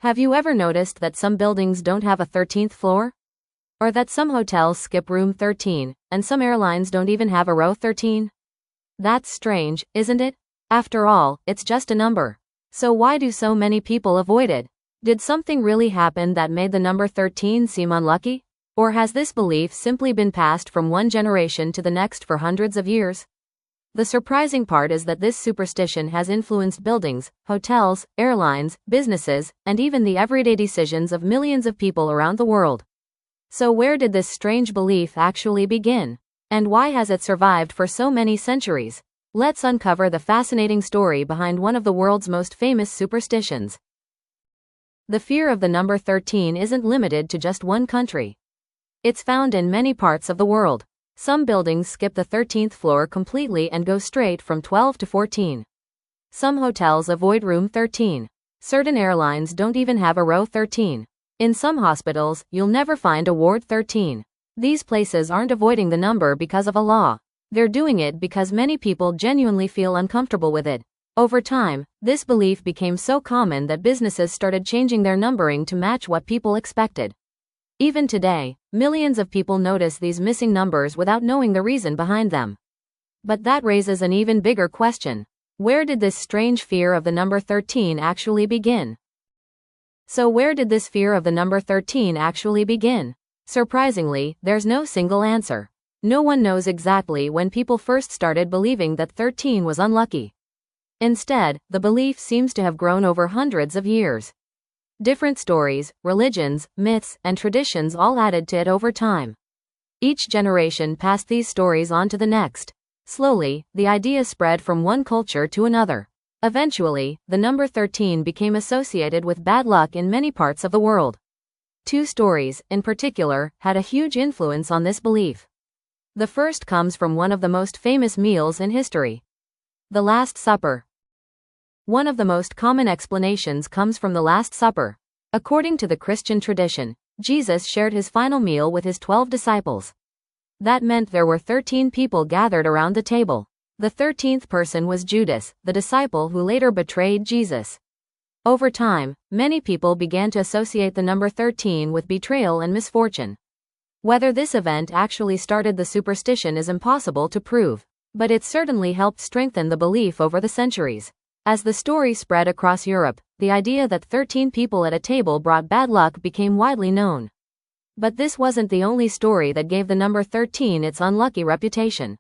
Have you ever noticed that some buildings don't have a 13th floor? Or that some hotels skip room 13, and some airlines don't even have a row 13? That's strange, isn't it? After all, it's just a number. So why do so many people avoid it? Did something really happen that made the number 13 seem unlucky? Or has this belief simply been passed from one generation to the next for hundreds of years? The surprising part is that this superstition has influenced buildings, hotels, airlines, businesses, and even the everyday decisions of millions of people around the world. So where did this strange belief actually begin? And why has it survived for so many centuries? Let's uncover the fascinating story behind one of the world's most famous superstitions. The fear of the number 13 isn't limited to just one country. It's found in many parts of the world. Some buildings skip the 13th floor completely and go straight from 12 to 14. Some hotels avoid room 13. Certain airlines don't even have a row 13. In some hospitals, you'll never find a ward 13. These places aren't avoiding the number because of a law. They're doing it because many people genuinely feel uncomfortable with it. Over time, this belief became so common that businesses started changing their numbering to match what people expected. Even today, millions of people notice these missing numbers without knowing the reason behind them. But that raises an even bigger question. Where did this strange fear of the number 13 actually begin? So where did this fear of the number 13 actually begin? Surprisingly, there's no single answer. No one knows exactly when people first started believing that 13 was unlucky. Instead, the belief seems to have grown over hundreds of years. Different stories, religions, myths, and traditions all added to it over time. Each generation passed these stories on to the next. Slowly, the idea spread from one culture to another. Eventually, the number 13 became associated with bad luck in many parts of the world. Two stories, in particular, had a huge influence on this belief. The first comes from one of the most famous meals in history: the Last Supper. One of the most common explanations comes from the Last Supper. According to the Christian tradition, Jesus shared his final meal with his 12 disciples. That meant there were 13 people gathered around the table. The 13th person was Judas, the disciple who later betrayed Jesus. Over time, many people began to associate the number 13 with betrayal and misfortune. Whether this event actually started the superstition is impossible to prove, but it certainly helped strengthen the belief over the centuries. As the story spread across Europe, the idea that 13 people at a table brought bad luck became widely known. But this wasn't the only story that gave the number 13 its unlucky reputation.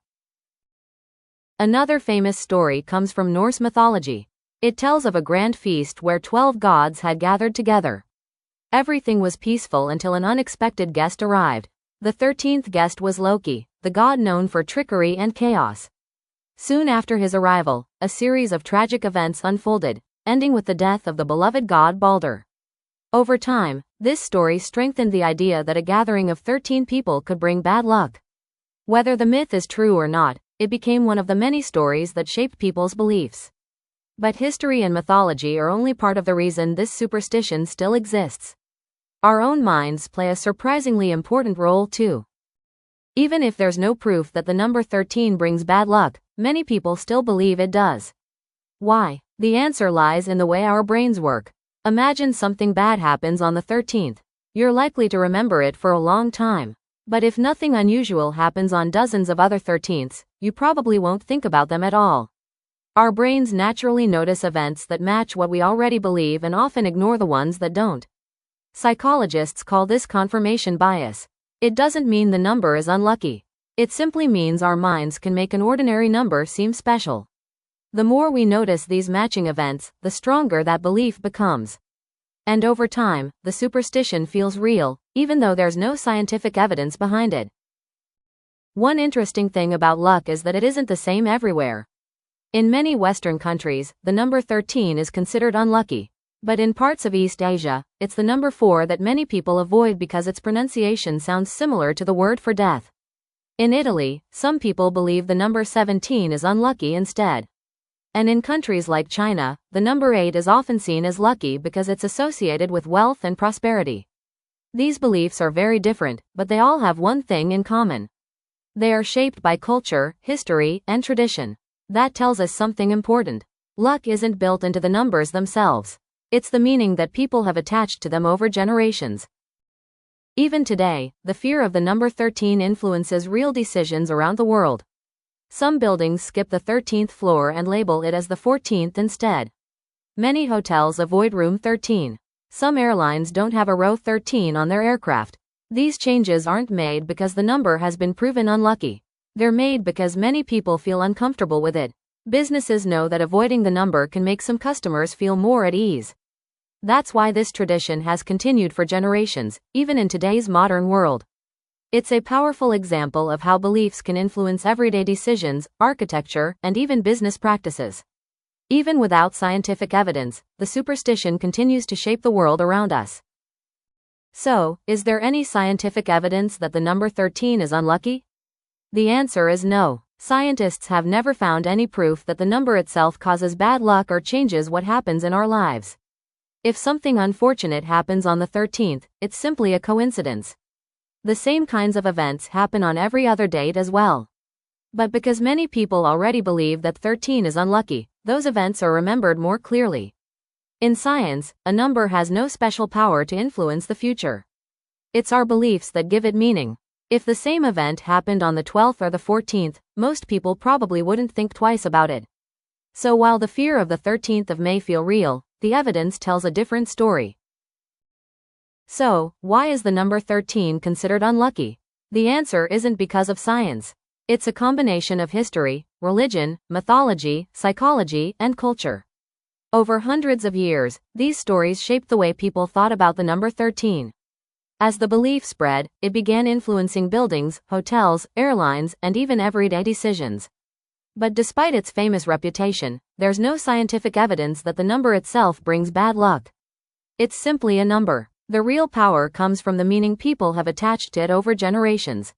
Another famous story comes from Norse mythology. It tells of a grand feast where 12 gods had gathered together. Everything was peaceful until an unexpected guest arrived. The 13th guest was Loki, the god known for trickery and chaos. Soon after his arrival, a series of tragic events unfolded, ending with the death of the beloved god Balder. Over time, this story strengthened the idea that a gathering of 13 people could bring bad luck. Whether the myth is true or not, it became one of the many stories that shaped people's beliefs. But history and mythology are only part of the reason this superstition still exists. Our own minds play a surprisingly important role too. Even if there's no proof that the number 13 brings bad luck, many people still believe it does. Why? The answer lies in the way our brains work. Imagine something bad happens on the 13th. You're likely to remember it for a long time. But if nothing unusual happens on dozens of other 13ths, you probably won't think about them at all. Our brains naturally notice events that match what we already believe and often ignore the ones that don't. Psychologists call this confirmation bias. It doesn't mean the number is unlucky. It simply means our minds can make an ordinary number seem special. The more we notice these matching events, the stronger that belief becomes. And over time, the superstition feels real, even though there's no scientific evidence behind it. One interesting thing about luck is that it isn't the same everywhere. In many Western countries, the number 13 is considered unlucky. But in parts of East Asia, it's the number 4 that many people avoid because its pronunciation sounds similar to the word for death. In Italy, some people believe the number 17 is unlucky instead. And in countries like China, the number 8 is often seen as lucky because it's associated with wealth and prosperity. These beliefs are very different, but they all have one thing in common. They are shaped by culture, history, and tradition. That tells us something important. Luck isn't built into the numbers themselves. It's the meaning that people have attached to them over generations. Even today, the fear of the number 13 influences real decisions around the world. Some buildings skip the 13th floor and label it as the 14th instead. Many hotels avoid room 13. Some airlines don't have a row 13 on their aircraft. These changes aren't made because the number has been proven unlucky. They're made because many people feel uncomfortable with it. Businesses know that avoiding the number can make some customers feel more at ease. That's why this tradition has continued for generations, even in today's modern world. It's a powerful example of how beliefs can influence everyday decisions, architecture, and even business practices. Even without scientific evidence, the superstition continues to shape the world around us. So, is there any scientific evidence that the number 13 is unlucky? The answer is no. Scientists have never found any proof that the number itself causes bad luck or changes what happens in our lives. If something unfortunate happens on the 13th, it's simply a coincidence. The same kinds of events happen on every other date as well. But because many people already believe that 13 is unlucky, those events are remembered more clearly. In science, a number has no special power to influence the future. It's our beliefs that give it meaning. If the same event happened on the 12th or the 14th, most people probably wouldn't think twice about it. So while the fear of the 13th of May feel real, the evidence tells a different story. So, why is the number 13 considered unlucky? The answer isn't because of science. It's a combination of history, religion, mythology, psychology, and culture. Over hundreds of years, these stories shaped the way people thought about the number 13. As the belief spread, it began influencing buildings, hotels, airlines, and even everyday decisions. But despite its famous reputation, there's no scientific evidence that the number itself brings bad luck. It's simply a number. The real power comes from the meaning people have attached to it over generations.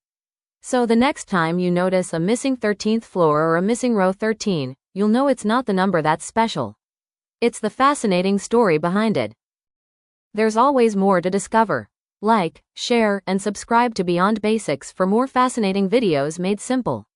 So the next time you notice a missing 13th floor or a missing row 13, you'll know it's not the number that's special. It's the fascinating story behind it. There's always more to discover. Like, share, and subscribe to Beyond Basics for more fascinating videos made simple.